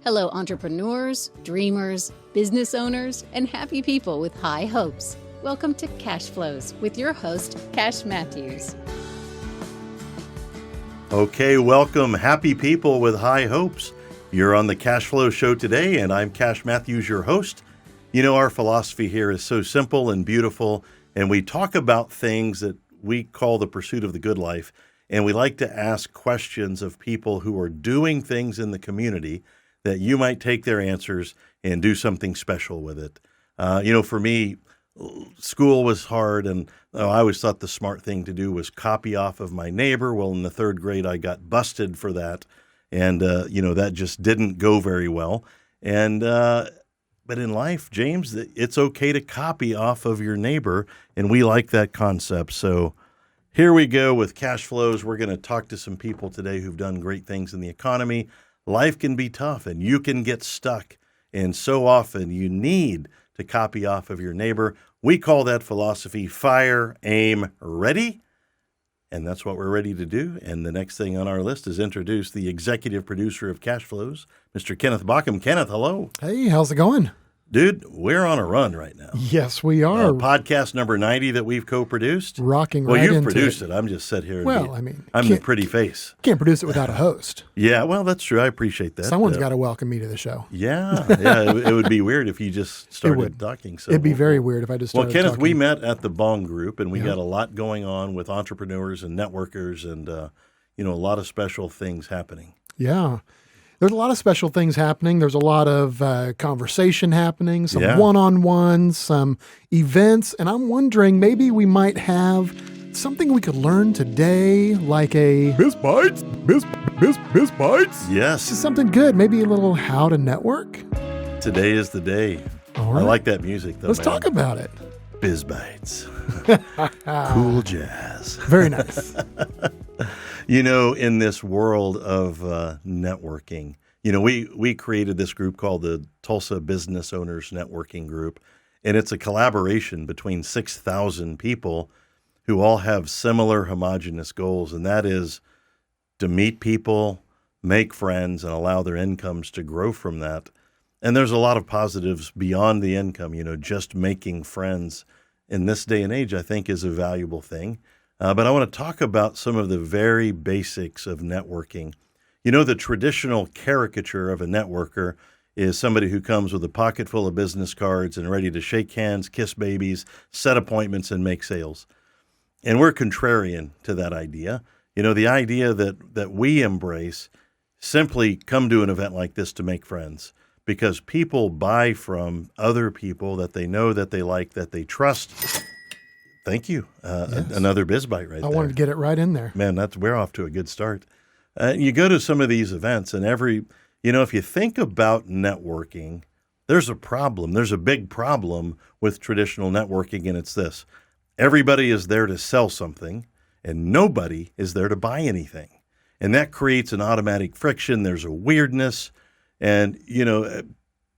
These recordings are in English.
Hello, entrepreneurs, dreamers, business owners, and happy people with high hopes. Welcome to Cashflows with your host, Cash Matthews. Okay, welcome, happy people with high hopes. You're on the Cashflow Show today, and I'm Cash Matthews, your host. You know, our philosophy here is so simple and beautiful, and we talk about things that we call the pursuit of the good life, and we like to ask questions of people who are doing things in the community that you might take their answers and do something special with it. For me, school was hard, and I always thought the smart thing to do was copy off of my neighbor. Well, in the third grade, I got busted for that, and that just didn't go very well. And but in life, James, it's okay to copy off of your neighbor, and we like that concept. So here we go with Cash Flows. We're going to talk to some people today who've done great things in the economy. Life can be tough, and you can get stuck, and so often you need to copy off of your neighbor. We call that philosophy fire, aim, ready, and that's what we're ready to do. And the next thing on our list is introduce the executive producer of Cash Flows, Mr. Kenneth Bockham. Kenneth, hello. Hey, how's it going? Dude, we're on a run right now. Yes, we are. Podcast number 90 that we've co-produced. Rocking well, right into it. Well, you've produced it. I'm just sitting here. I'm the pretty face. Can't produce it without a host. Yeah, well, that's true. I appreciate that. Someone's got to welcome me to the show. Yeah. It would be weird if you just started talking. So it'd be very weird if I just started Well, Kenneth, talking. we met at the B.O.N.G group, and we got a lot going on with entrepreneurs and networkers and, a lot of special things happening. Yeah. There's a lot of special things happening. There's a lot of conversation happening, some one-on-ones, some events. And I'm wondering, maybe we might have something we could learn today, like a Biz Bites? Biz Bites? Yes. Just something good. Maybe a little how to network. Today is the day. All right. I like that music, though. Let's talk about it. Biz Bites. Cool jazz. Very nice. In this world of networking, we created this group called the Tulsa Business Owners Networking Group, and it's a collaboration between 6,000 people who all have similar homogenous goals, and that is to meet people, make friends, and allow their incomes to grow from that. And there's a lot of positives beyond the income, just making friends in this day and age, I think, is a valuable thing. But I want to talk about some of the very basics of networking. The traditional caricature of a networker is somebody who comes with a pocket full of business cards and ready to shake hands, kiss babies, set appointments, and make sales. And we're contrarian to that idea. The idea that we embrace, simply come to an event like this to make friends, because people buy from other people that they know, that they like, that they trust. Thank you. Yes. Another biz bite right there. I wanted to get it right in there. Man, we're off to a good start. You go to some of these events, and if you think about networking, there's a problem. There's a big problem with traditional networking, and it's this. Everybody is there to sell something, and nobody is there to buy anything. And that creates an automatic friction. There's a weirdness, and,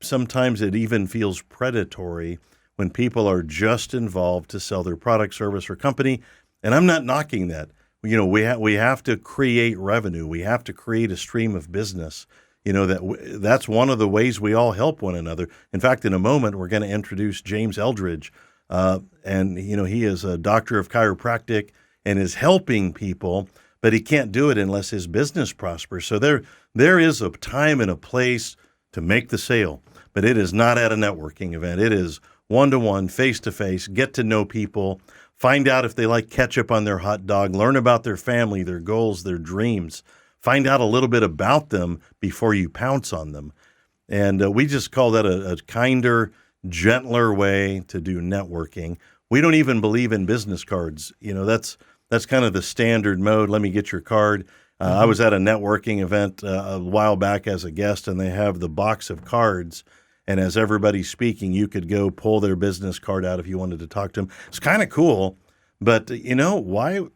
sometimes it even feels predatory when people are just involved to sell their product, service, or company. And I'm not knocking that. We have to create revenue. We have to create a stream of business. That's one of the ways we all help one another. In fact, in a moment, we're going to introduce James Eldridge. And he is a doctor of chiropractic and is helping people, but he can't do it unless his business prospers. So there is a time and a place to make the sale, but it is not at a networking event. It is one-to-one, face-to-face, get to know people, find out if they like ketchup on their hot dog, learn about their family, their goals, their dreams, find out a little bit about them before you pounce on them. And we just call that a kinder, gentler way to do networking. We don't even believe in business cards. That's kind of the standard mode. Let me get your card. I was at a networking event a while back as a guest, and they have the box of cards. And as everybody's speaking, you could go pull their business card out if you wanted to talk to them. It's kind of cool. But, why?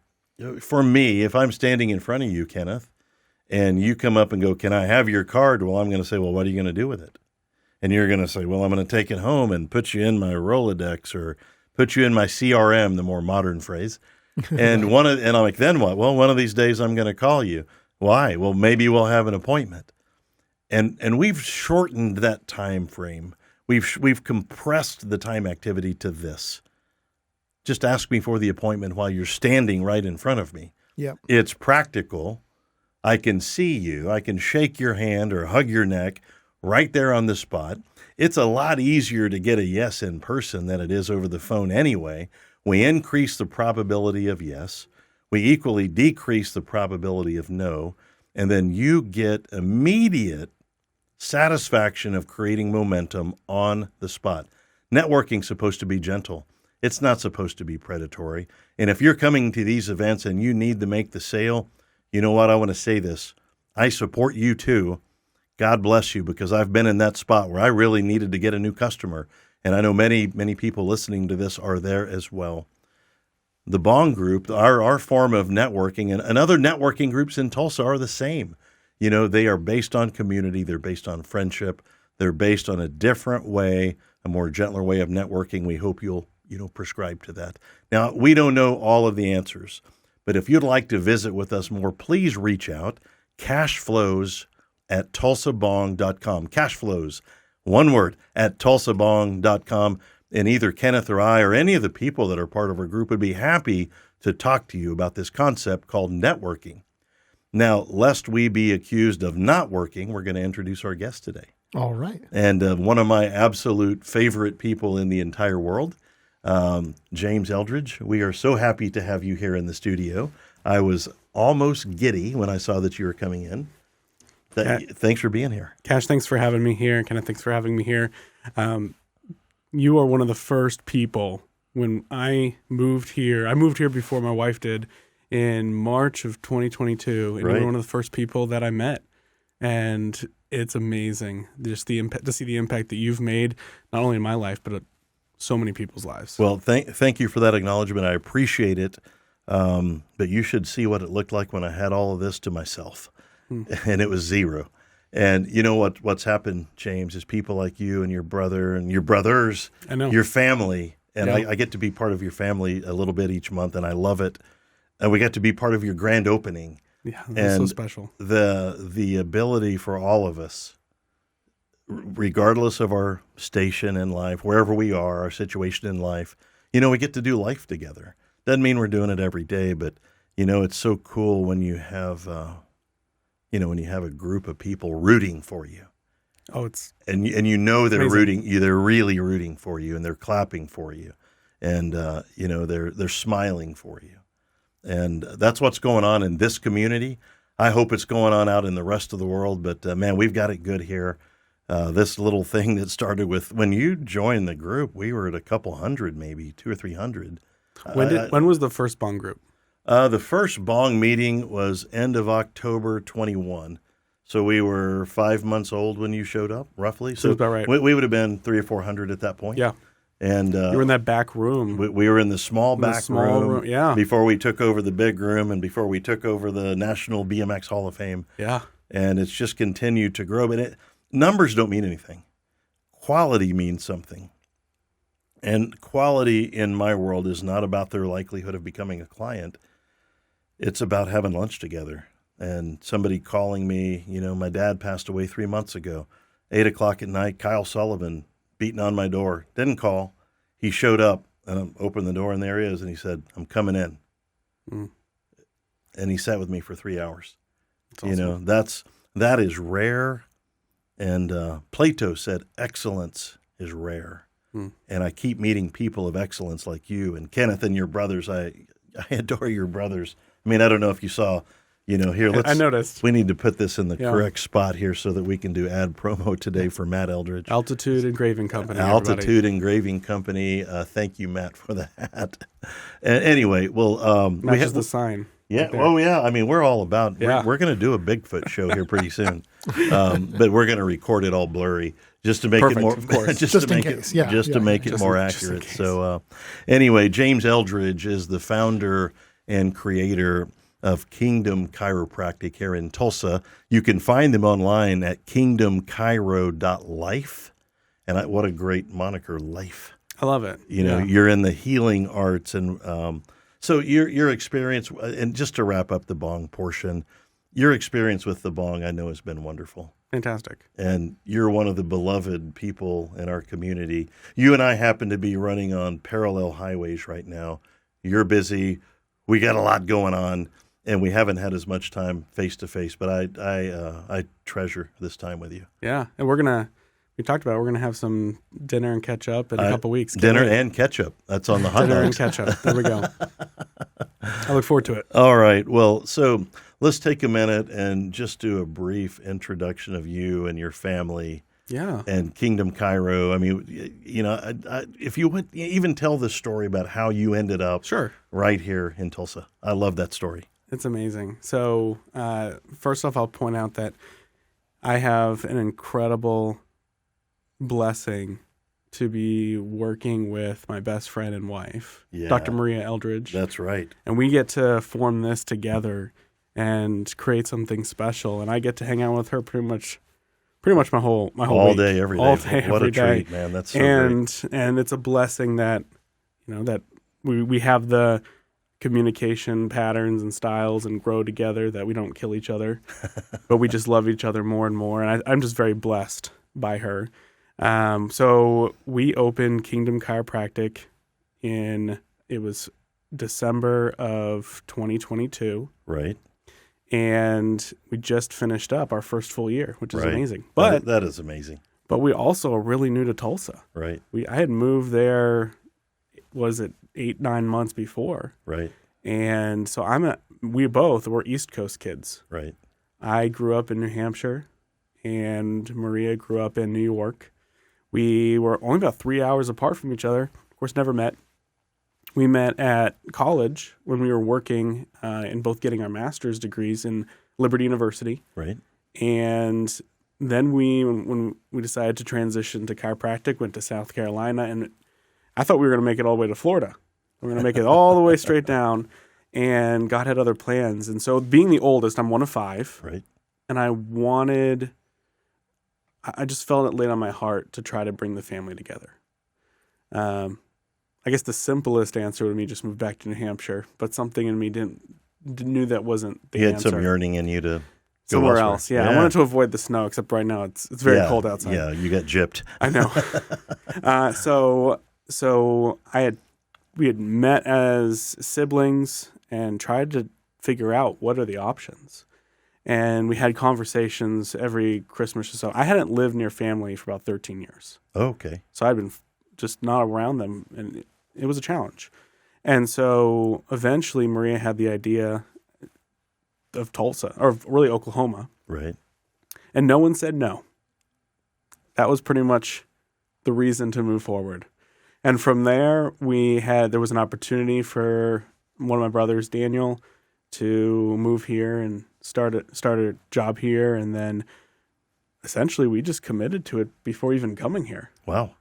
For me, if I'm standing in front of you, Kenneth, and you come up and go, "Can I have your card?" Well, I'm going to say, "Well, what are you going to do with it?" And you're going to say, "Well, I'm going to take it home and put you in my Rolodex or put you in my CRM," the more modern phrase. And I'm like, "Then what?" "Well, one of these days I'm going to call you." "Why?" "Well, maybe we'll have an appointment." And we've shortened that time frame. We've compressed the time activity to this. Just ask me for the appointment while you're standing right in front of me. Yep. It's practical. I can see you. I can shake your hand or hug your neck right there on the spot. It's a lot easier to get a yes in person than it is over the phone anyway. We increase the probability of yes. We equally decrease the probability of no. And then you get immediate satisfaction of creating momentum on the spot. Networking's supposed to be gentle. It's not supposed to be predatory. And if you're coming to these events and you need to make the sale, you know what? I want to say this. I support you too. God bless you, because I've been in that spot where I really needed to get a new customer. And I know many, many people listening to this are there as well. The B.O.N.G group, our form of networking, and other networking groups in Tulsa are the same. You know, they are based on community. They're based on friendship. They're based on a different way, a more gentler way of networking. We hope you'll prescribe to that. Now, we don't know all of the answers, but if you'd like to visit with us more, please reach out. Cashflows at TulsaB.O.N.G.com. Cashflows, one word, at TulsaB.O.N.G.com. And either Kenneth or I or any of the people that are part of our group would be happy to talk to you about this concept called networking. Now, lest we be accused of not working, we're going to introduce our guest today. All right. And one of my absolute favorite people in the entire world, James Eldridge. We are so happy to have you here in the studio. I was almost giddy when I saw that you were coming in. Thanks for being here. Cash, thanks for having me here. Kenneth, thanks for having me here. You are one of the first people when I moved here. I moved here before my wife did in March of 2022. And right. You were one of the first people that I met. And it's amazing just the impact, to see the impact that you've made, not only in my life, but so many people's lives. Well, thank you for that acknowledgement. I appreciate it. But you should see what it looked like when I had all of this to myself. And it was zero. And you know what's happened, James, is people like you and your brother and your brothers, I know. Your family, and Yeah. I get to be part of your family a little bit each month, and I love it. And we get to be part of your grand opening. Yeah, that's so special. The ability for all of us, regardless of our station in life, wherever we are, our situation in life, we get to do life together. Doesn't mean we're doing it every day, but it's so cool when you have when you have a group of people rooting for you. Oh, it's and they're amazing. rooting you. They're really rooting for you, and they're clapping for you, and they're smiling for you, and that's what's going on in this community. I hope it's going on out in the rest of the world. But man, we've got it good here. This little thing that started with when you joined the group, we were at a couple hundred, maybe 200 or 300. When was the first B.O.N.G group? The first B.O.N.G meeting was end of October 21. So we were 5 months old when you showed up, roughly. So Sounds about right. We would have been 300 or 400 at that point. Yeah. And You were in that back room. we were in the small back room, yeah. before we took over the big room and before we took over the National BMX Hall of Fame. Yeah. And it's just continued to grow. But numbers don't mean anything. Quality means something. And quality in my world is not about their likelihood of becoming a client. It's about having lunch together. And somebody calling me, my dad passed away 3 months ago, 8 o'clock at night, Kyle Sullivan beating on my door. Didn't call. He showed up, and I opened the door, and there he is. And he said, I'm coming in. And he sat with me for 3 hours. That's awesome. That is rare. And Plato said excellence is rare. And I keep meeting people of excellence like you and Kenneth and your brothers. I adore your brothers. I mean, I don't know if you saw, here. I noticed. We need to put this in the correct spot here so that we can do ad promo today for Matt Eldridge. Altitude Engraving Company. Altitude Engraving Company. Thank you, Matt, for the hat. Anyway, well, Matches the sign. Yeah. Right there. Oh, yeah. I mean, we're all about. Yeah. We're going to do a Bigfoot show here pretty soon, but we're going to record it all blurry just to make Perfect, it more. of course. just Just to in make case. it. Yeah, Just to make it just more in- just in accurate. case. So, anyway, James Eldridge is the founder and creator of Kingdom Chiropractic here in Tulsa. You can find them online at kingdomchiro.life. And what a great moniker, life. I love it. You're in the healing arts. And so your experience, and just to wrap up the B.O.N.G portion, your experience with the B.O.N.G, I know, has been wonderful. Fantastic. And you're one of the beloved people in our community. You and I happen to be running on parallel highways right now. You're busy. We got a lot going on, and we haven't had as much time face to face. But I treasure this time with you. Yeah, and we're gonna have some dinner and catch up in a couple weeks. Dinner and ketchup. That's on the hot Dinner dogs. and ketchup. There we go. I look forward to it. All right. Well, so let's take a minute and just do a brief introduction of you and your family. Yeah. And Kingdom Chiro. I mean, if you would even tell the story about how you ended up right here in Tulsa. I love that story. It's amazing. So first off, I'll point out that I have an incredible blessing to be working with my best friend and wife, Dr. Maria Eldridge. That's right. And we get to form this together and create something special. And I get to hang out with her pretty much my whole all week. Day, every day. All day, what every a day. treat, man. That's so great. And it's a blessing that, that we have the communication patterns and styles and grow together, that we don't kill each other, but we just love each other more and more. And I'm just very blessed by her. So we opened Kingdom Chiropractic it was December of 2022. Right. And we just finished up our first full year, which is amazing. But that is amazing. But we also are really new to Tulsa. Right. I had moved there, was it 8-9 months before? Right. And so we both were East Coast kids. Right. I grew up in New Hampshire, and Maria grew up in New York. We were only about 3 hours apart from each other. Of course, never met. We met at college when we were working and both getting our master's degrees in Liberty University. Right. And then when we decided to transition to chiropractic, went to South Carolina, and I thought we were going to make it all the way to Florida. We were going to make it all the way straight down, and God had other plans. And so being the oldest, I'm one of 5. Right. And I just felt it laid on my heart to try to bring the family together. I guess the simplest answer would be just move back to New Hampshire, but something in me knew that wasn't the answer. You had some yearning in you to somewhere else. Yeah, I wanted to avoid the snow, except right now it's very cold outside. Yeah, you got gypped. I know. So we had met as siblings and tried to figure out what are the options. And we had conversations every Christmas or so. I hadn't lived near family for about 13 years. Okay. So I'd been just not around them, and it was a challenge. And so eventually Maria had the idea of Tulsa, or really Oklahoma. Right. And no one said no. That was pretty much the reason to move forward. And from there, there was an opportunity for one of my brothers, Daniel, to move here and start a job here. And then essentially we just committed to it before even coming here. Wow.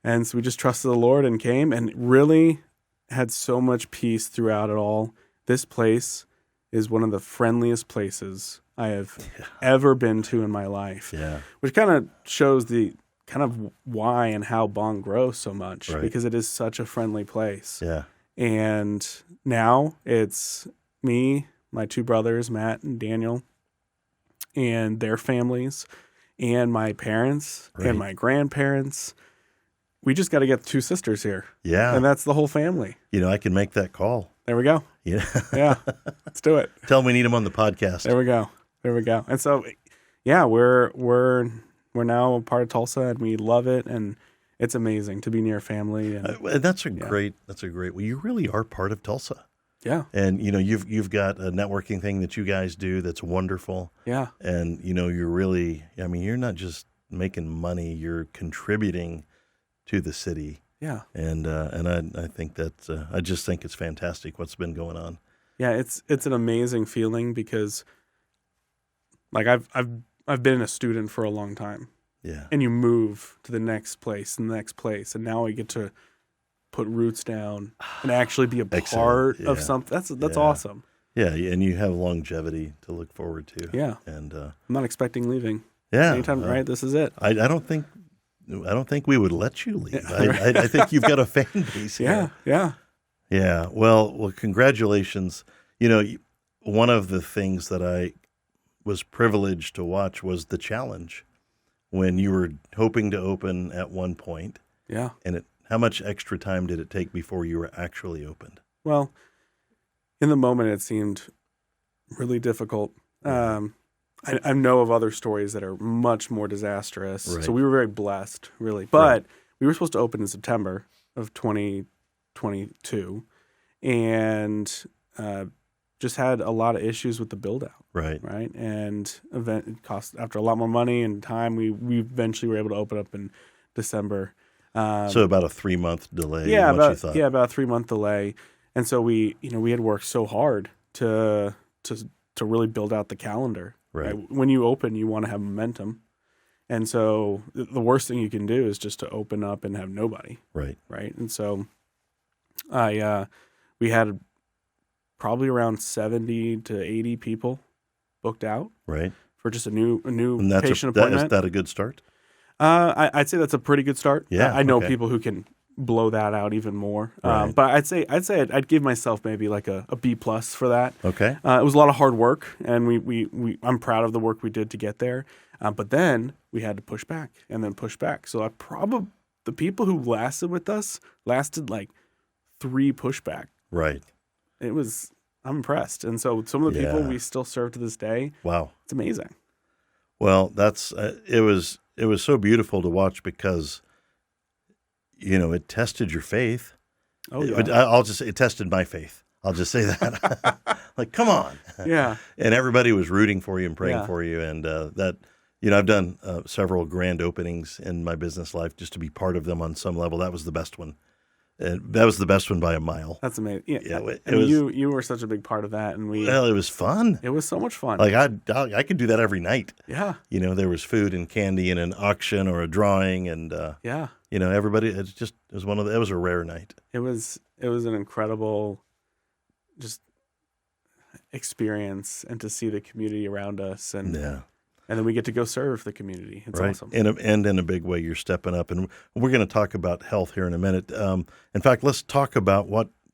And so we just trusted the Lord and came, and really had so much peace throughout it all. This place is one of the friendliest places I have ever been to in my life. Yeah. Which kind of shows the kind of why and how B.O.N.G grows so much, because it is such a friendly place. Yeah. And now it's me, my 2 brothers, Matt and Daniel, and their families, and my parents and my grandparents. We just got to get 2 sisters here. Yeah. And that's the whole family. I can make that call. There we go. Yeah. Yeah. Let's do it. Tell them we need them on the podcast. There we go. And so, yeah, we're now a part of Tulsa, and we love it, and it's amazing to be near family. And that's a great. Well, you really are part of Tulsa. Yeah. And you've got a networking thing that you guys do that's wonderful. Yeah. And you're really. You're not just making money; you're contributing to the city. Yeah. And I think that I just think it's fantastic what's been going on. Yeah, it's an amazing feeling, because like I've been a student for a long time. Yeah. And you move to the next place and the next place, and now we get to put roots down and actually be a part of something. That's awesome. Yeah, and you have longevity to look forward to. Yeah. And I'm not expecting leaving. Yeah. Anytime, right? This is it. I don't think we would let you leave. I think you've got a fan base here. Yeah. Well, congratulations. One of the things that I was privileged to watch was the challenge when you were hoping to open at one point. Yeah. And how much extra time did it take before you were actually opened? Well, in the moment, it seemed really difficult. I know of other stories that are much more disastrous. Right. So we were very blessed, really. But we were supposed to open in September of 2022 and just had a lot of issues with the build out. Right. Right. And it cost, after a lot more money and time, we eventually were able to open up in December. So about a 3-month delay. Yeah, you thought. about a 3-month delay. And so we had worked so hard to really build out the calendar. Right. When you open, you want to have momentum. And so the worst thing you can do is just to open up and have nobody. Right. Right. And so we had probably around 70 to 80 people booked out. Right. For just a new And patient appointment. Is that a good start? I'd say that's a pretty good start. Yeah. I know okay. people who can blow that out even more. Right. But I'd give myself maybe like a B+ for that. Okay. It was a lot of hard work, and I'm proud of the work we did to get there. But then we had to push back and then push back. So the people who lasted with us lasted like 3 pushback. Right. I'm impressed. And so some of the people we still serve to this day. Wow. It's amazing. Well, that's it was so beautiful to watch because it tested your faith. Oh yeah. I'll just say it tested my faith. I'll just say that. Like, come on. Yeah. And everybody was rooting for you and praying for you. And I've done several grand openings in my business life just to be part of them on some level. That was the best one. That was the best one by a mile. That's amazing. Yeah. Was, you were such a big part of that. And it was fun. It was so much fun. Like I could do that every night. Yeah. There was food and candy and an auction or a drawing and everybody. It was a rare night. It was an incredible just experience, and to see the community around us, and then we get to go serve the community. It's awesome. And in a big way, you're stepping up. And we're going to talk about health here in a minute. In fact, let's talk about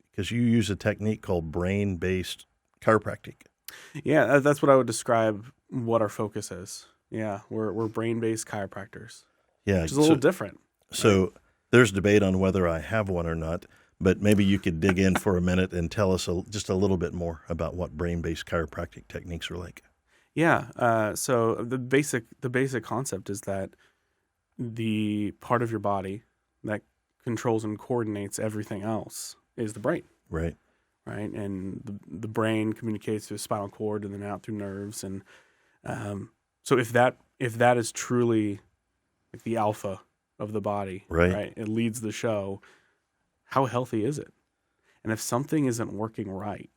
because you use a technique called brain-based chiropractic. Yeah, that's what I would describe what our focus is. Yeah, we're brain-based chiropractors. Yeah, which is a little different. So there's debate on whether I have one or not, but maybe you could dig in for a minute and tell us just a little bit more about what brain-based chiropractic techniques are like. Yeah. So the basic concept is that the part of your body that controls and coordinates everything else is the brain. Right. Right. And the brain communicates through the spinal cord and then out through nerves. And so if that is truly like the alpha of the body, right, it leads the show. How healthy is it? And if something isn't working right,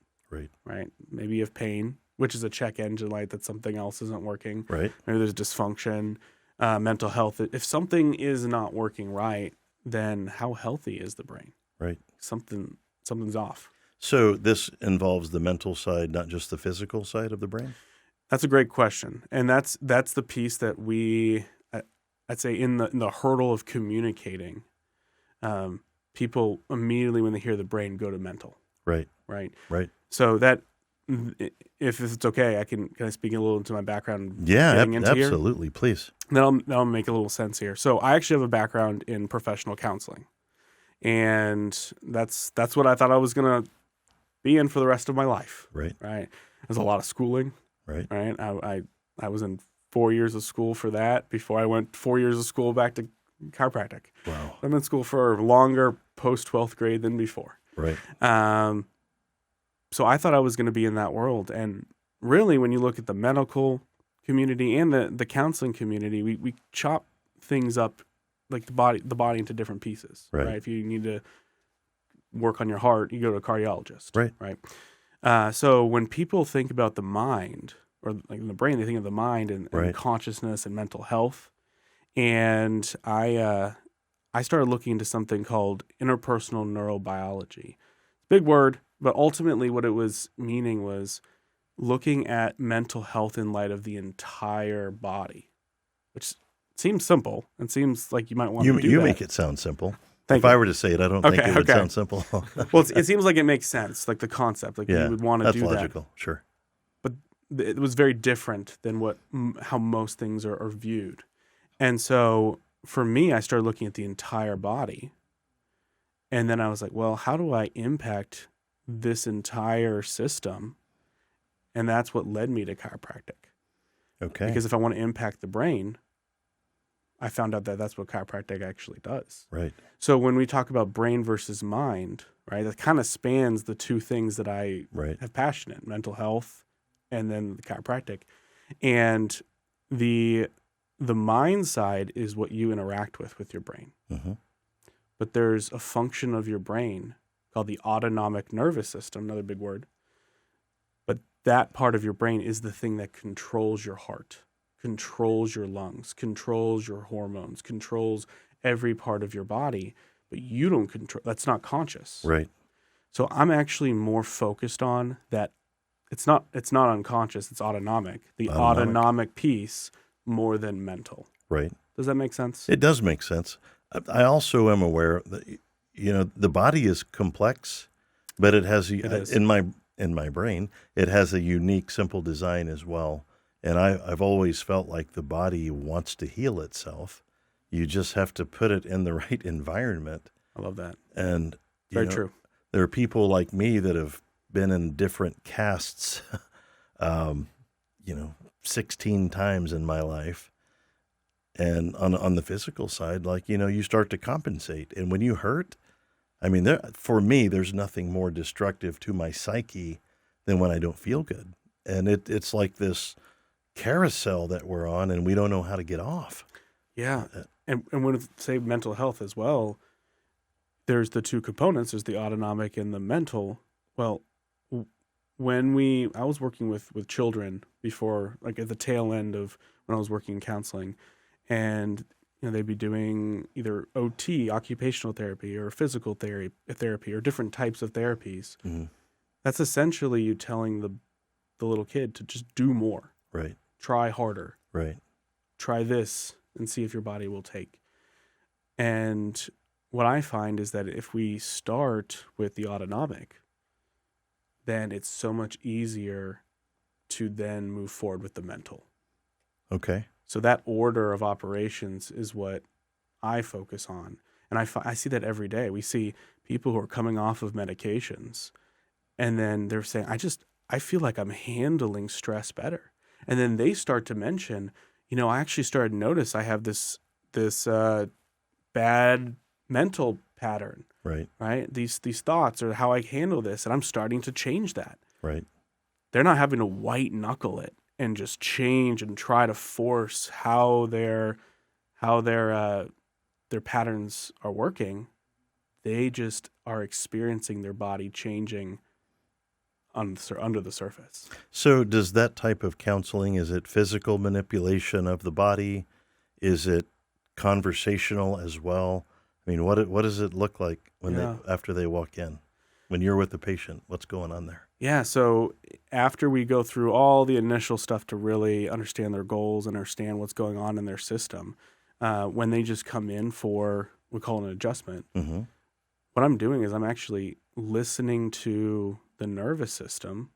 maybe you have pain, which is a check engine light that something else isn't working. Right. Maybe there's dysfunction, mental health. If something is not working right, then how healthy is the brain? Right. Something's off. So this involves the mental side, not just the physical side of the brain? That's a great question. And that's the piece that I'd say in the hurdle of communicating, people immediately when they hear the brain go to mental. Right. Right. So that, if it's okay, can I speak a little into my background? Yeah, absolutely, here? Please. That'll make a little sense here. So I actually have a background in professional counseling, and that's what I thought I was gonna be in for the rest of my life. Right. There's a lot of schooling. Right. I was in 4 years of school for that before I went 4 years of school back to chiropractic. Wow. I'm in school for longer post 12th grade than before. Right. So I thought I was going to be in that world. And really, when you look at the medical community and the counseling community, we chop things up, like the body into different pieces. Right. If you need to work on your heart, you go to a cardiologist. Right. So when people think about the mind, or like in the brain, they think of the mind and consciousness and mental health. And I started looking into something called interpersonal neurobiology. Big word, but ultimately what it was meaning was looking at mental health in light of the entire body, which seems simple and seems like you might want to do that. You make it sound simple. If I were to say it, I don't think it would sound simple. Well, it seems like it makes sense, like the concept, like you would want to do that. That's logical, sure. it was very different than how most things are viewed. And so for me, I started looking at the entire body. And then I was like, well, how do I impact this entire system? And that's what led me to chiropractic. Okay. Because if I want to impact the brain, I found out that that's what chiropractic actually does. Right. So when we talk about brain versus mind, right, that kind of spans the two things that I have passion in, mental health and then the chiropractic. And the mind side is what you interact with your brain. Mm-hmm. But there's a function of your brain called the autonomic nervous system, another big word. But that part of your brain is the thing that controls your heart, controls your lungs, controls your hormones, controls every part of your body. But you don't control, that's not conscious. Right. So I'm actually more focused on that. It's not unconscious, it's autonomic. The autonomic piece more than mental. Right. Does that make sense? It does make sense. I also am aware that, the body is complex, but it has, in my brain, it has a unique, simple design as well. And I've always felt like the body wants to heal itself. You just have to put it in the right environment. I love that. And very true. There are people like me that have been in different casts, 16 times in my life. And on the physical side, you start to compensate. And when you hurt, for me, there's nothing more destructive to my psyche than when I don't feel good. And it's like this carousel that we're on, and we don't know how to get off. Yeah. And when we say mental health as well, there's the two components. There's the autonomic and the mental. Well, I was working with children before, like at the tail end of when I was working in counseling, and they'd be doing either OT, occupational therapy, or physical therapy, or different types of therapies. Mm-hmm. That's essentially you telling the little kid to just do more. Right. Try harder. Right. Try this and see if your body will take. And what I find is that if we start with the autonomic, then it's so much easier to then move forward with the mental. Okay. So that order of operations is what I focus on. And I see that every day. We see people who are coming off of medications, and then they're saying, I feel like I'm handling stress better. And then they start to mention, I actually started to notice I have this bad mental pattern. Right. Right. These thoughts or how I handle this, and I'm starting to change that. Right. They're not having to white knuckle it and just change and try to force how their patterns are working. They just are experiencing their body changing under the surface. So does that type of counseling, is it physical manipulation of the body? Is it conversational as well? What does it look like after they walk in? When you're with the patient, what's going on there? Yeah, so after we go through all the initial stuff to really understand their goals and understand what's going on in their system, when they just come in for, we call it an adjustment, mm-hmm. what I'm doing is I'm actually listening to the nervous system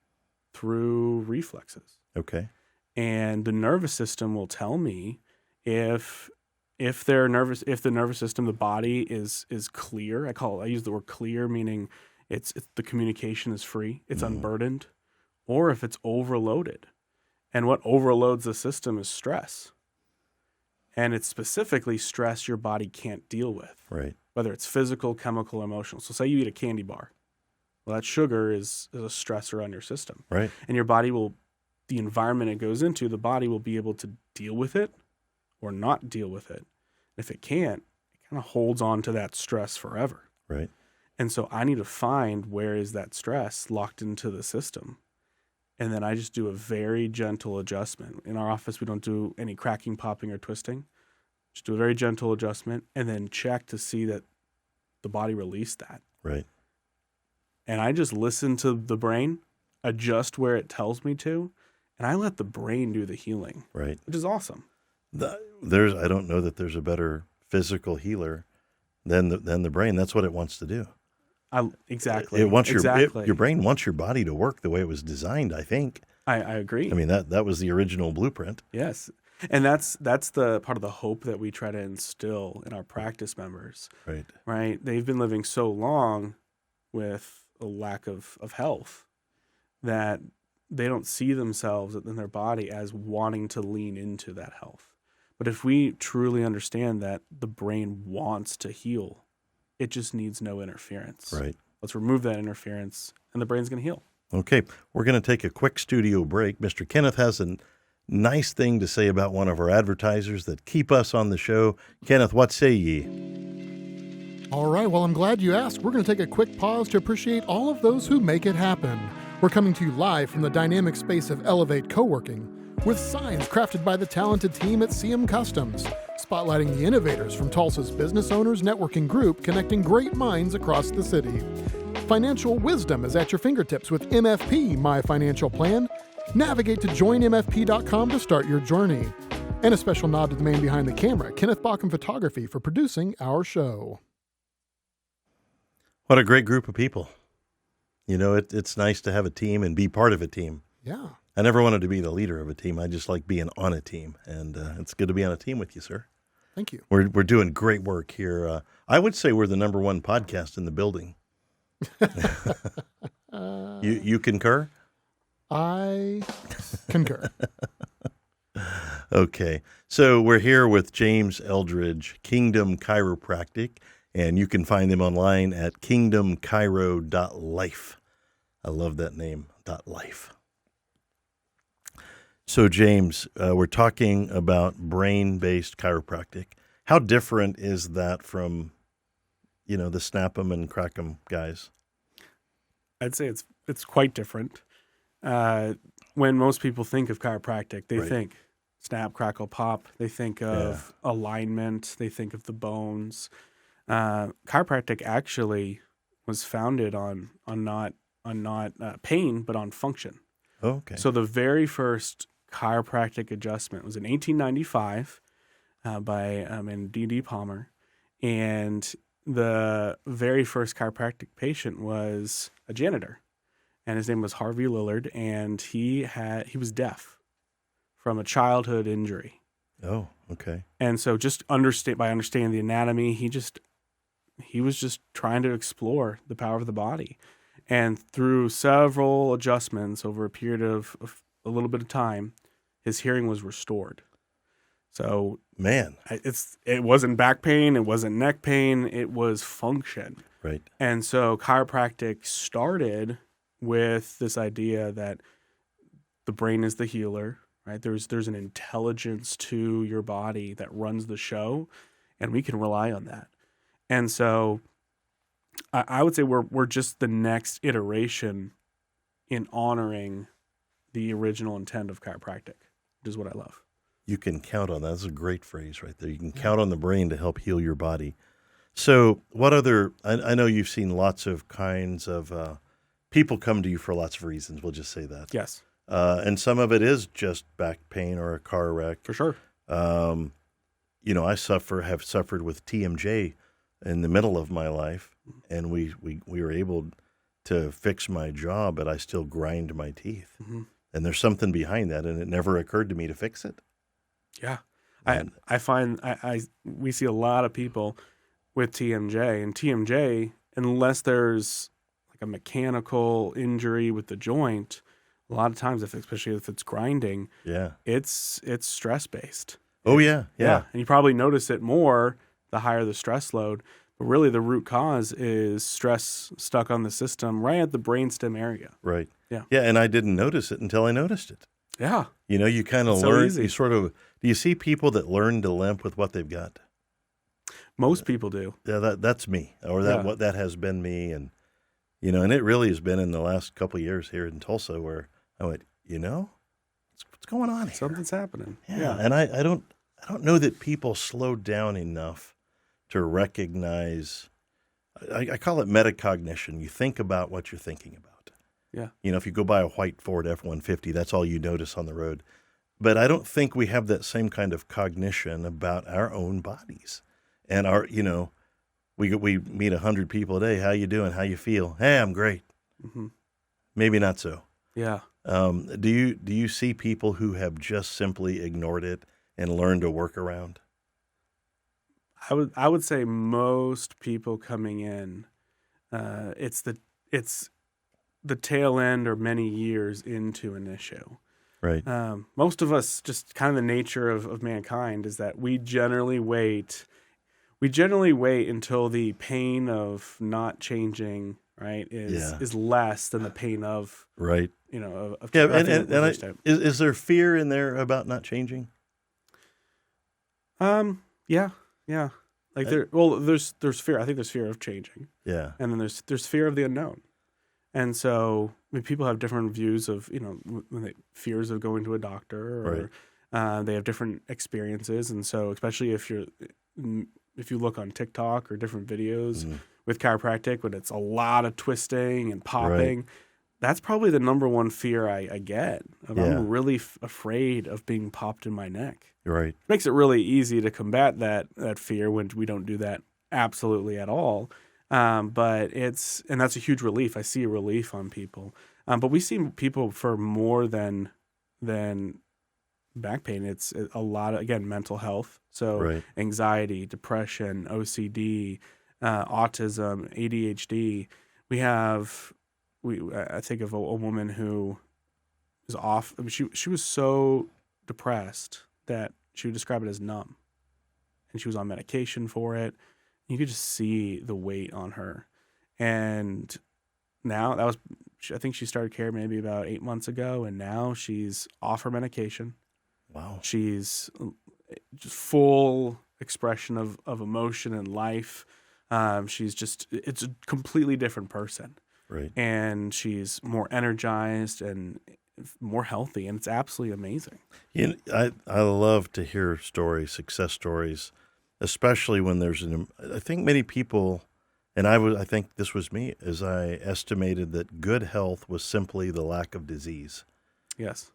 through reflexes. Okay. And the nervous system will tell me if the nervous system, the body is clear. I use the word clear, meaning it's the communication is free, it's mm-hmm. unburdened, or if it's overloaded. And what overloads the system is stress. And it's specifically stress your body can't deal with. Right. Whether it's physical, chemical, emotional. So say you eat a candy bar. Well, that sugar is a stressor on your system. Right. And your body the environment it goes into, the body will be able to deal with it or not deal with it. If it can't, it kind of holds on to that stress forever. Right. And so I need to find where is that stress locked into the system. And then I just do a very gentle adjustment. In our office, we don't do any cracking, popping, or twisting. Just do a very gentle adjustment and then check to see that the body released that. Right. And I just listen to the brain, adjust where it tells me to, and I let the brain do the healing. Right. Which is awesome. I don't know that there's a better physical healer than the brain. That's what it wants to do. Exactly. It wants your brain wants your body to work the way it was designed, I think. I agree. I mean, that was the original blueprint. Yes. And that's the part of the hope that we try to instill in our practice members. Right. Right? They've been living so long with a lack of health that they don't see themselves in their body as wanting to lean into that health. But if we truly understand that the brain wants to heal, it just needs no interference. Right. Let's remove that interference, and the brain's going to heal. Okay, we're going to take a quick studio break. Mr. Kenneth has a nice thing to say about one of our advertisers that keep us on the show. Kenneth, what say ye? All right, well, I'm glad you asked. We're going to take a quick pause to appreciate all of those who make it happen. We're coming to you live from the dynamic space of Elevate Coworking, with signs crafted by the talented team at CM Customs, spotlighting the innovators from Tulsa's Business Owners Networking Group, connecting great minds across the city. Financial wisdom is at your fingertips with MFP, My Financial Plan. Navigate to joinmfp.com to start your journey. And a special nod to the man behind the camera, Kenneth Bauckham Photography, for producing our show. What a great group of people. You know, it's nice to have a team and be part of a team. Yeah. I never wanted to be the leader of a team. I just like being on a team, and it's good to be on a team with you, sir. Thank you. We're doing great work here. I would say we're the number one podcast in the building. You concur? I concur. Okay. So we're here with James Eldridge, Kingdom Chiropractic, and you can find him online at kingdomchiro.life. I love that name, .life. So, James, we're talking about brain-based chiropractic. How different is that from, the snap 'em and crack 'em guys? I'd say it's quite different. When most people think of chiropractic, they think snap, crackle, pop. They think of alignment. They think of the bones. Chiropractic actually was founded on not pain, but on function. Oh, okay. So the very first chiropractic adjustment was in 1895 by D.D. Palmer, and the very first chiropractic patient was a janitor, and his name was Harvey Lillard, and he was deaf from a childhood injury. Oh, okay. And so just by understanding the anatomy, he was just trying to explore the power of the body. And through several adjustments over a period of a little bit of time, his hearing was restored. So, man, it wasn't back pain, it wasn't neck pain, it was function. Right. And so chiropractic started with this idea that the brain is the healer, right? There's an intelligence to your body that runs the show, and we can rely on that. And so I would say we're just the next iteration in honoring the original intent of chiropractic, which is what I love. You can count on that. That's a great phrase right there. You can count on the brain to help heal your body. So what other, I know you've seen lots of kinds of people come to you for lots of reasons. We'll just say that. Yes. And some of it is just back pain or a car wreck. For sure. I have suffered with TMJ in the middle of my life, and we were able to fix my jaw, but I still grind my teeth. Mm-hmm. And there's something behind that, and it never occurred to me to fix it. Yeah. I find we see a lot of people with TMJ, and TMJ, unless there's like a mechanical injury with the joint, a lot of times, especially if it's grinding, it's stress based. Oh yeah. And you probably notice it more the higher the stress load. But really, the root cause is stress stuck on the system right at the brainstem area. Right. Yeah. Yeah, and I didn't notice it until I noticed it. Yeah. You kind of learn. So do you see people that learn to limp with what they've got? Most people do. Yeah, that's me, or what that has been me, and and it really has been in the last couple of years here in Tulsa where I went, what's going on here? Something's happening. Yeah. And I don't know that people slow down enough to recognize. I call it metacognition. You think about what you're thinking about. Yeah. If you go by a white Ford F-150, that's all you notice on the road. But I don't think we have that same kind of cognition about our own bodies. And we meet 100 people a day. How you doing? How you feel? Hey, I'm great. Mm-hmm. Maybe not so. Yeah. Do you see people who have just simply ignored it and learned to work around? I would say most people coming in, it's the tail end or many years into an issue. Right. Most of us, just kind of the nature of mankind is that we generally wait until the pain of not changing, right, is less than the pain of, right. Of Yeah, is there fear in there about not changing? Yeah. Like there's fear. I think there's fear of changing. Yeah. And then there's fear of the unknown. And so people have different views of, fears of going to a doctor, or they have different experiences. And so especially if you look on TikTok or different videos with chiropractic, when it's a lot of twisting and popping, that's probably the number one fear I get. I'm really afraid of being popped in my neck. Right. It makes it really easy to combat that fear when we don't do that absolutely at all. But that's a huge relief. I see a relief on people. But we see people for more than back pain. It's a lot of, again, mental health. So anxiety, depression, OCD, autism, ADHD. I think of a woman who is off. I mean, she was so depressed that she would describe it as numb, and she was on medication for it. You could just see the weight on her. And now I think she started care maybe about 8 months ago, and now she's off her medication. Wow. She's just full expression of emotion and life. It's a completely different person. Right. And she's more energized and more healthy, and it's absolutely amazing. I love to hear success stories, especially when there's I think many people, and I think this was me, as I estimated that good health was simply the lack of disease. Yes.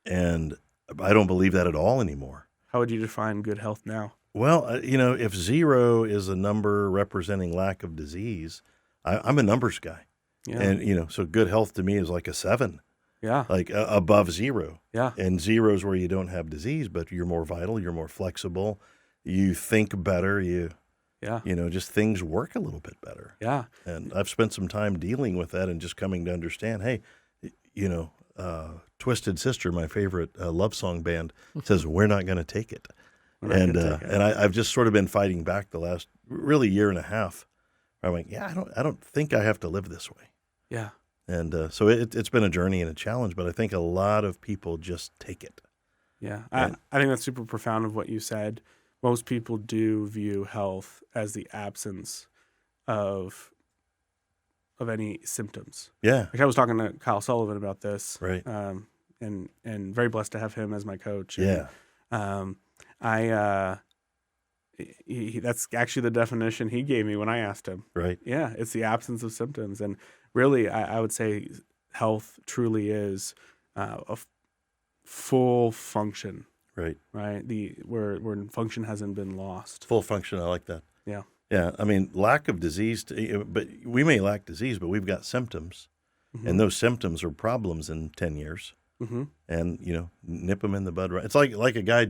And I don't believe that at all anymore. How would you define good health now? Well, if 0 is a number representing lack of disease, I'm a numbers guy. Yeah. And, so good health to me is like a 7. Yeah. Like above 0. Yeah. And 0 is where you don't have disease, but you're more vital, you're more flexible, you think better, just things work a little bit better. Yeah. And I've spent some time dealing with that and just coming to understand, hey, Twisted Sister, my favorite love song band, says, we're not going to take it. And I've just sort of been fighting back the last really year and a half. I'm like, I don't think I have to live this way. Yeah. And so it's been a journey and a challenge, but I think a lot of people just take it. Yeah. I think that's super profound of what you said. Most people do view health as the absence of any symptoms. Yeah. Like I was talking to Kyle Sullivan about this. Right. And very blessed to have him as my coach. Yeah. And, that's actually the definition he gave me when I asked him. Right. Yeah, it's the absence of symptoms. And really, I would say health truly is a full function. Right. Right. Where function hasn't been lost. Full function. I like that. Yeah. Yeah. I mean, lack of disease, but we may lack disease, but we've got symptoms. Mm-hmm. And those symptoms are problems in 10 years. Mm-hmm. And, nip them in the bud. Right. It's like a guy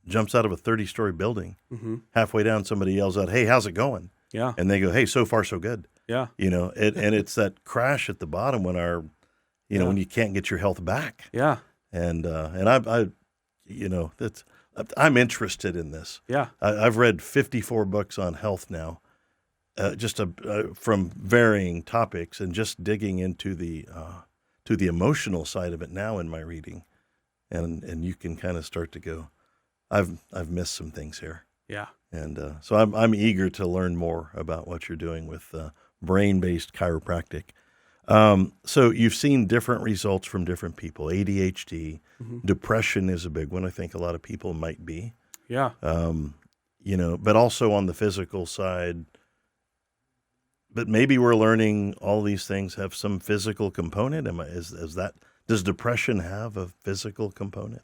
jumps out of a 30-story building. Mm-hmm. Halfway down, somebody yells out, hey, how's it going? Yeah. And they go, hey, so far so good. Yeah. And it's that crash at the bottom when when you can't get your health back. Yeah. And I'm interested in this. Yeah. I've read 54 books on health now, from varying topics, and just digging into the emotional side of it now in my reading, and you can kind of start to go, I've missed some things here. Yeah. And so I'm eager to learn more about what you're doing with brain-based chiropractic. So you've seen different results from different people. ADHD, depression is a big one. I think a lot of people might be. Yeah. But also on the physical side. But maybe we're learning all these things have some physical component. Does depression have a physical component?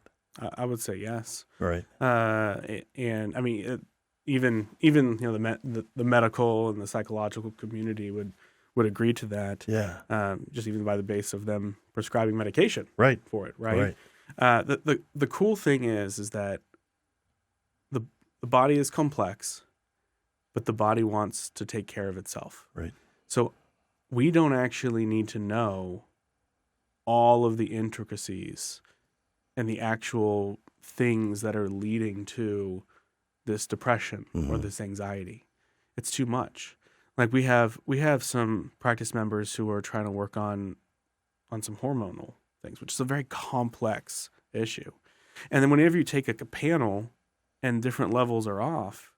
I would say yes. Right. And I mean, even the medical and the psychological community would would agree to that. Yeah. Just even by the base of them prescribing medication Right. for it, right? The cool thing is that the body is complex, but the body wants to take care of itself. Right. So we don't actually need to know all of the intricacies and the actual things that are leading to this depression or this anxiety. It's too much. Like we have some practice members who are trying to work on some hormonal things, which is a very complex issue. And then whenever you take a panel and different levels are off,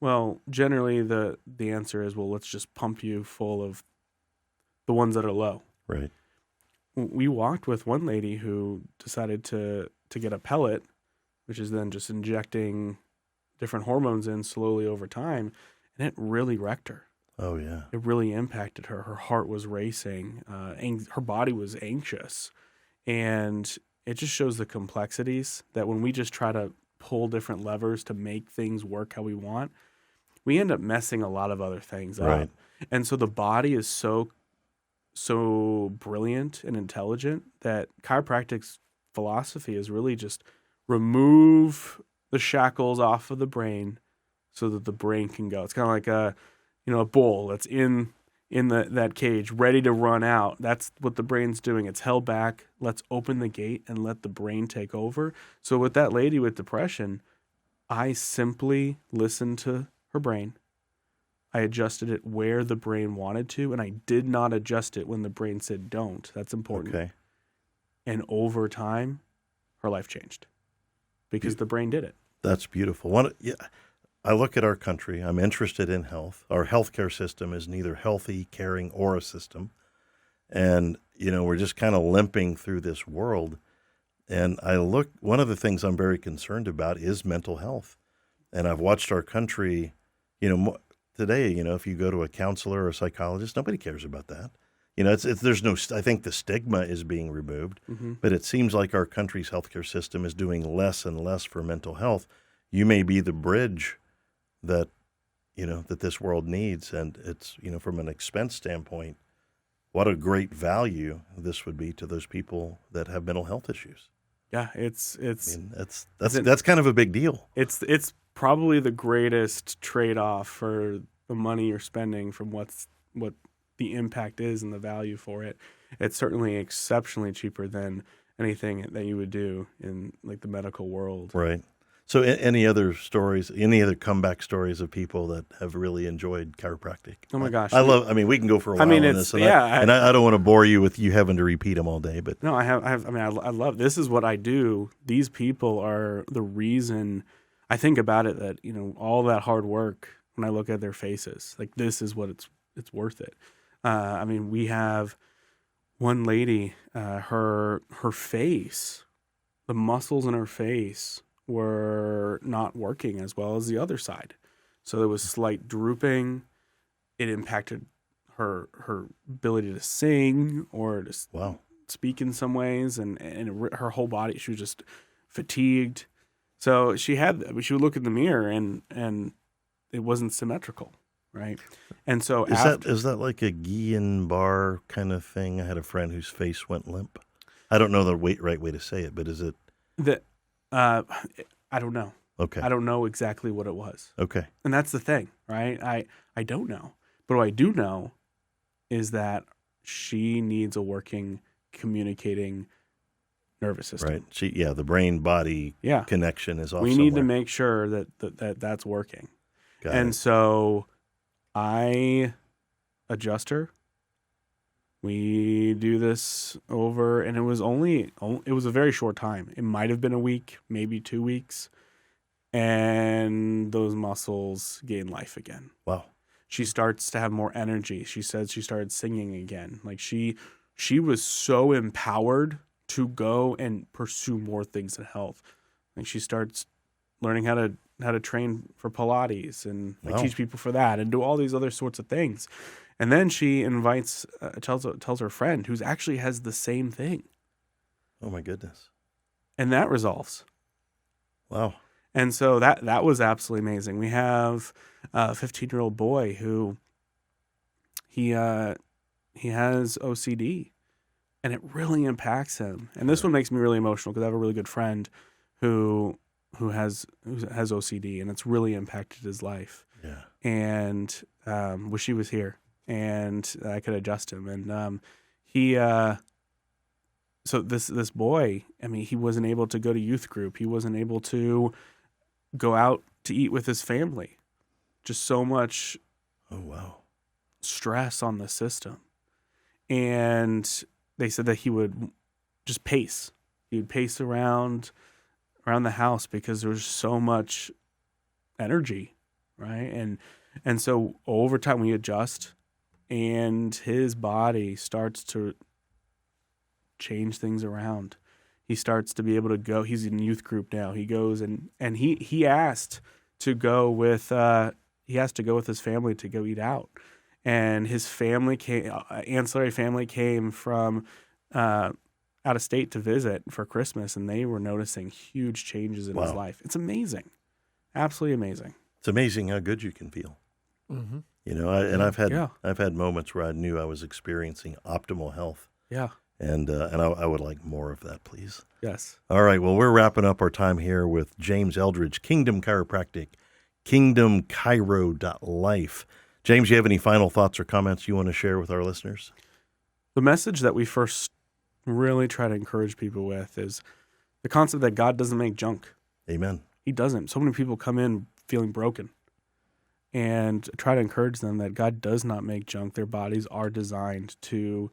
well, generally the answer is, well, let's just pump you full of the ones that are low. Right. We walked with one lady who decided to get a pellet, which is then just injecting different hormones in slowly over time, and it really wrecked her. Oh, yeah. It really impacted her. Her heart was racing. Her body was anxious. And it just shows the complexities that when we just try to pull different levers to make things work how we want, we end up messing a lot of other things up. Right. And so the body is so brilliant and intelligent that chiropractic's philosophy is really just remove the shackles off of the brain so that the brain can go. It's kind of like a bull that's in that cage ready to run out. That's what the brain's doing. It's held back. Let's open the gate and let the brain take over. So with that lady with depression, I simply listened to her brain. I adjusted it where the brain wanted to, and I did not adjust it when the brain said don't. That's important. Okay. And over time, her life changed because the brain did it. That's beautiful. I look at our country. I'm interested in health. Our healthcare system is neither healthy, caring, or a system. And, we're just kind of limping through this world. And one of the things I'm very concerned about is mental health. And I've watched our country, today, if you go to a counselor or a psychologist, nobody cares about that. I think the stigma is being removed, but it seems like our country's healthcare system is doing less and less for mental health. You may be the bridge that this world needs, and it's, from an expense standpoint, what a great value this would be to those people that have mental health issues. Yeah, that's kind of a big deal. It's probably the greatest trade-off for the money you're spending from what the impact is and the value for it. It's certainly exceptionally cheaper than anything that you would do in like the medical world. Right. So any other comeback stories of people that have really enjoyed chiropractic? Oh my gosh. We can go for a while on this. And I don't want to bore you with you having to repeat them all day, but. No, I love, this is what I do. These people are the reason I think about it, that, all that hard work, when I look at their faces, like this is what it's worth it. We have one lady, her face, the muscles in her face were not working as well as the other side. So there was slight drooping. It impacted her ability to sing or to speak in some ways, and her whole body, she was just fatigued. So she would look in the mirror and it wasn't symmetrical, right? And so is that like a Guillain-Barré kind of thing? I had a friend whose face went limp. I don't know the right way to say it, but is it? I don't know. Okay. I don't know exactly what it was. Okay. And that's the thing, right? I don't know. But what I do know is that she needs a working, communicating nervous system. Right. The brain-body connection is off We need to make sure that that's working. Got it. So I adjust her. We do this over, and it was a very short time. It might have been a week, maybe 2 weeks, and those muscles gain life again. Wow. She starts to have more energy. She said she started singing again. Like she was so empowered to go and pursue more things in health. Like she starts learning how to train for Pilates and teach people for that and do all these other sorts of things. And then she invites, tells her friend who's actually has the same thing. Oh my goodness! And that resolves. Wow! And so that was absolutely amazing. We have a 15-year-old boy who he he has OCD, and it really impacts him. And this one makes me really emotional because I have a really good friend who has OCD, and it's really impacted his life. Yeah. And wish he was here, and I could adjust him. And so this boy, I mean, he wasn't able to go to youth group. He wasn't able to go out to eat with his family. Just so much stress on the system. And they said that he would just pace. He would pace around the house because there was so much energy, right? And so over time we adjust, and his body starts to change things around. He starts to be able to go. He's in youth group now. He goes and he asked to go with his family to go eat out, and his family ancillary family came from out of state to visit for Christmas, and they were noticing huge changes in his life. It's amazing, absolutely amazing. It's amazing how good you can feel. Mm-hmm. You know, I've had moments where I knew I was experiencing optimal health. Yeah. And I would like more of that, please. Yes. All right. Well, we're wrapping up our time here with James Eldridge, Kingdom Chiropractic, kingdomchiro.life. James, you have any final thoughts or comments you want to share with our listeners? The message that we first really try to encourage people with is the concept that God doesn't make junk. Amen. He doesn't. So many people come in feeling broken, and try to encourage them that God does not make junk. Their bodies are designed to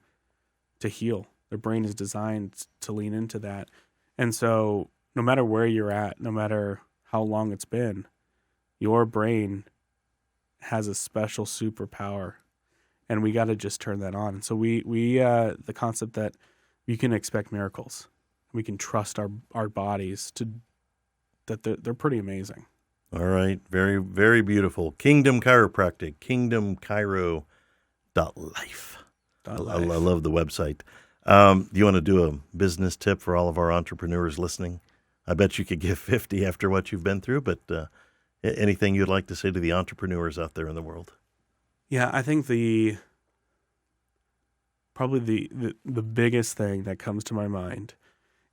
heal. Their brain is designed to lean into that. And so no matter where you're at, no matter how long it's been, your brain has a special superpower, and we got to just turn that on. So we the concept that we can expect miracles. We can trust our bodies that they're pretty amazing. All right. Very, very beautiful. Kingdom Chiropractic, kingdomchiro.life. I love the website. Do you want to do a business tip for all of our entrepreneurs listening? I bet you could give 50 after what you've been through, but anything you'd like to say to the entrepreneurs out there in the world? Yeah, I think probably the biggest thing that comes to my mind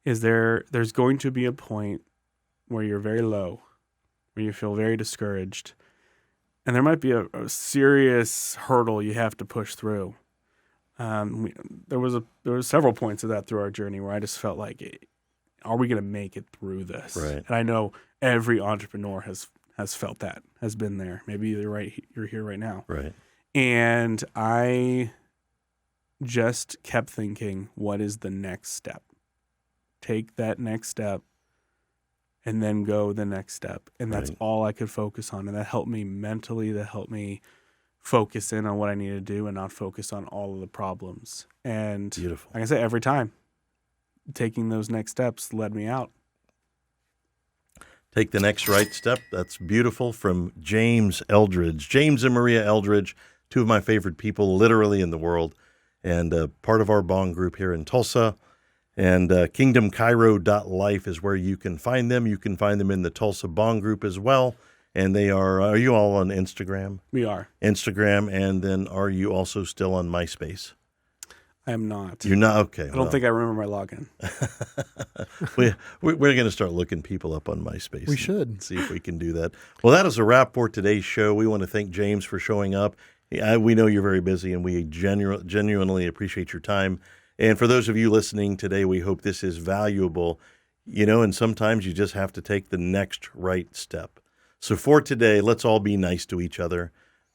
is there's going to be a point where you're very low, where you feel very discouraged, and there might be a serious hurdle you have to push through. There was several points of that through our journey where I just felt like, are we going to make it through this? Right. And I know every entrepreneur has felt that, has been there. Maybe you're here right now. Right. And I just kept thinking, what is the next step? Take that next step and then go the next step. And that's all I could focus on. And that helped me mentally, that helped me focus in on what I need to do and not focus on all of the problems. And beautiful. Like I said, every time taking those next steps led me out. Take the next right step. That's beautiful from James Eldridge. James and Maria Eldridge, two of my favorite people literally in the world, and part of our B.O.N.G group here in Tulsa. And kingdomchiro.life is where you can find them. You can find them in the Tulsa B.O.N.G group as well. And they are you all on Instagram? We are. Instagram, and then are you also still on MySpace? I am not. You're not? Okay. I don't think I remember my login. We're going to start looking people up on MySpace. We should. See if we can do that. Well, that is a wrap for today's show. We want to thank James for showing up. We know you're very busy, and we genuinely appreciate your time. And for those of you listening today, we hope this is valuable. And sometimes you just have to take the next right step. So for today, let's all be nice to each other.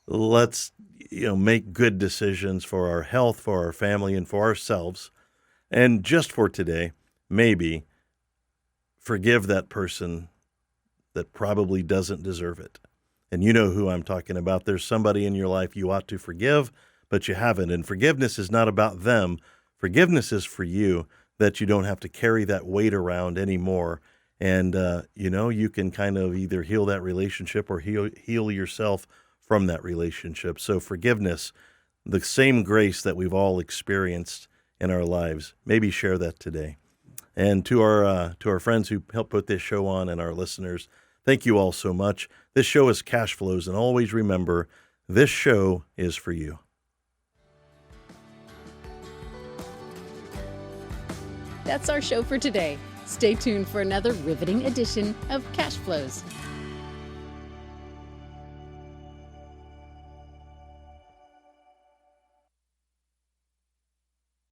Let's, make good decisions for our health, for our family, and for ourselves. And just for today, maybe forgive that person that probably doesn't deserve it. And you know who I'm talking about. There's somebody in your life you ought to forgive, but you haven't. And forgiveness is not about them. Forgiveness is for you, that you don't have to carry that weight around anymore. And, you can kind of either heal that relationship or heal yourself from that relationship. So forgiveness, the same grace that we've all experienced in our lives, maybe share that today. And to our friends who helped put this show on and our listeners, thank you all so much. This show is Cashflows, and always remember, this show is for you. That's our show for today. Stay tuned for another riveting edition of Cash Flows.